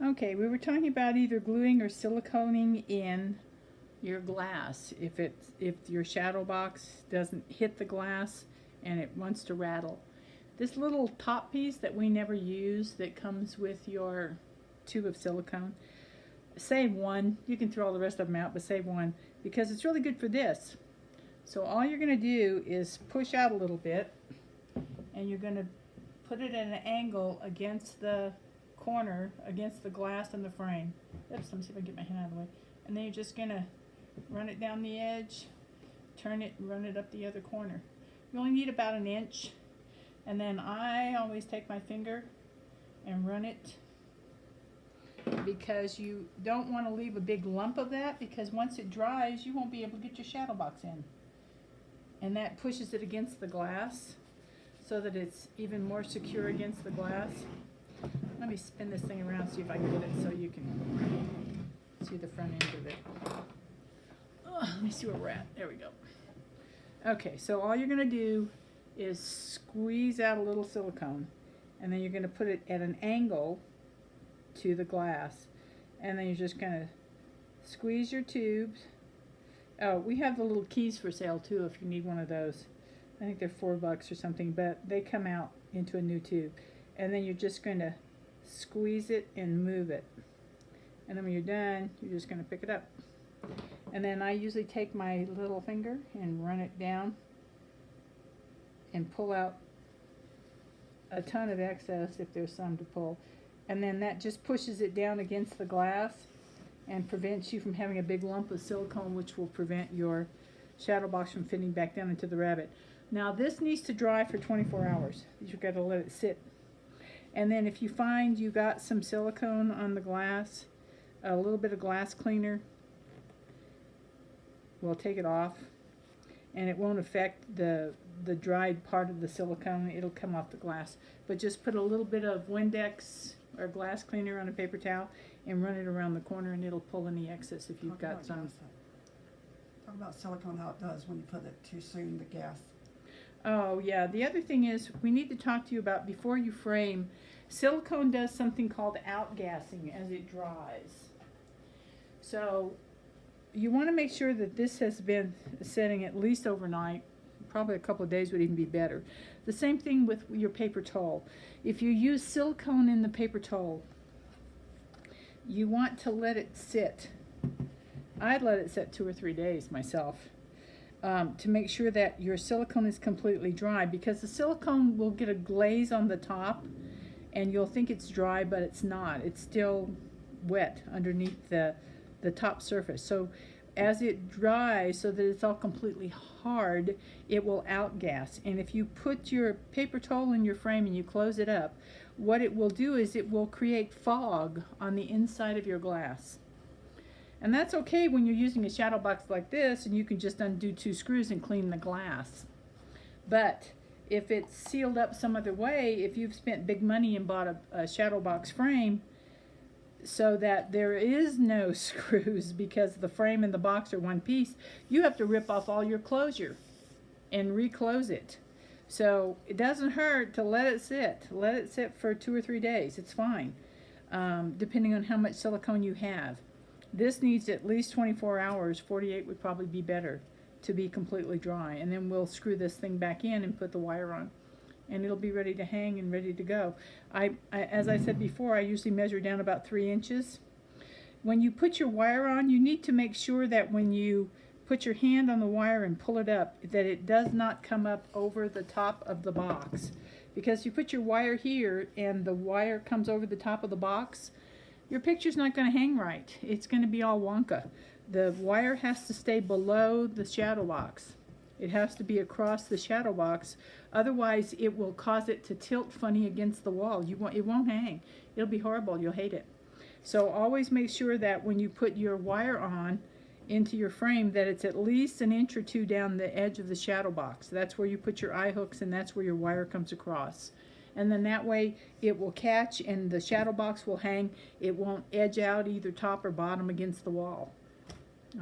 Okay, we were talking about either gluing or siliconing in your glass if your shadow box doesn't hit the glass and it wants to rattle. This little top piece that we never use that comes with your tube of silicone, save one. You can throw all the rest of them out, but save one because it's really good for this. So all you're going to do is push out a little bit and you're going to put it at an angle against the corner, against the glass and the frame. Oops, let me see if I can get my hand out of the way. And then you're just going to run it down the edge, turn it, and run it up the other corner. You only need about an inch. And then I always take my finger and run it because you don't want to leave a big lump of that because once it dries, you won't be able to get your shadow box in. And that pushes it against the glass so that it's even more secure against the glass. Let me spin this thing around, see if I can get it so you can see the front end of it. Let me see where we're at. There we go. Okay, so all you're going to do is squeeze out a little silicone, and then you're going to put it at an angle to the glass, and then you're just going to squeeze your tubes. Oh, we have the little keys for sale too if you need one of those. I think they're $4 or something, but they come out into a new tube. And then you're just going to squeeze it and move it. And then when you're done, you're just going to pick it up. And then I usually take my little finger and run it down and pull out a ton of excess if there's some to pull. And then that just pushes it down against the glass and prevents you from having a big lump of silicone, which will prevent your shadow box from fitting back down into the rabbit. Now this needs to dry for 24 hours. You've got to let it sit. And then if you find you got some silicone on the glass, a little bit of glass cleaner will take it off, and it won't affect the dried part of the silicone. It'll come off the glass. But just put a little bit of Windex or glass cleaner on a paper towel and run it around the corner, and it'll pull any excess if you've got some. Talk about silicone, how it does when you put it too soon, the gas. Oh yeah, the other thing is we need to talk to you about before you frame. Silicone does something called outgassing as it dries. So you want to make sure that this has been setting at least overnight. Probably a couple of days would even be better. The same thing with your paper towel. If you use silicone in the paper towel, you want to let it sit. I'd let it sit 2 or 3 days myself. To make sure that your silicone is completely dry, because the silicone will get a glaze on the top and you'll think it's dry, but it's not. It's still wet underneath the top surface. So as it dries so that it's all completely hard, it will outgas. And if you put your paper towel in your frame and you close it up, what it will do is it will create fog on the inside of your glass. And that's okay when you're using a shadow box like this and you can just undo 2 screws and clean the glass. But if it's sealed up some other way, if you've spent big money and bought a shadow box frame so that there is no screws because the frame and the box are one piece, you have to rip off all your closure and reclose it. So it doesn't hurt to let it sit. Let it sit for 2 or 3 days. It's fine, depending on how much silicone you have. This needs at least 24 hours. 48 would probably be better to be completely dry. And then we'll screw this thing back in and put the wire on. And it'll be ready to hang and ready to go. As I said before, I usually measure down about 3 inches. When you put your wire on, you need to make sure that when you put your hand on the wire and pull it up, that it does not come up over the top of the box. Because you put your wire here and the wire comes over the top of the box, your picture's not going to hang right. It's going to be all wonka. The wire has to stay below the shadow box. It has to be across the shadow box. Otherwise, it will cause it to tilt funny against the wall. It won't hang. It'll be horrible. You'll hate it. So always make sure that when you put your wire on into your frame that it's at least 1 inch or 2 down the edge of the shadow box. That's where you put your eye hooks and that's where your wire comes across. And then that way it will catch and the shadow box will hang. It won't edge out either top or bottom against the wall.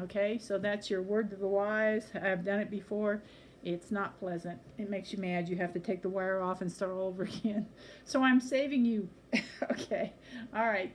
Okay, so that's your word to the wise. I've done it before. It's not pleasant. It makes you mad. You have to take the wire off and start all over again. So I'm saving you. Okay, all right.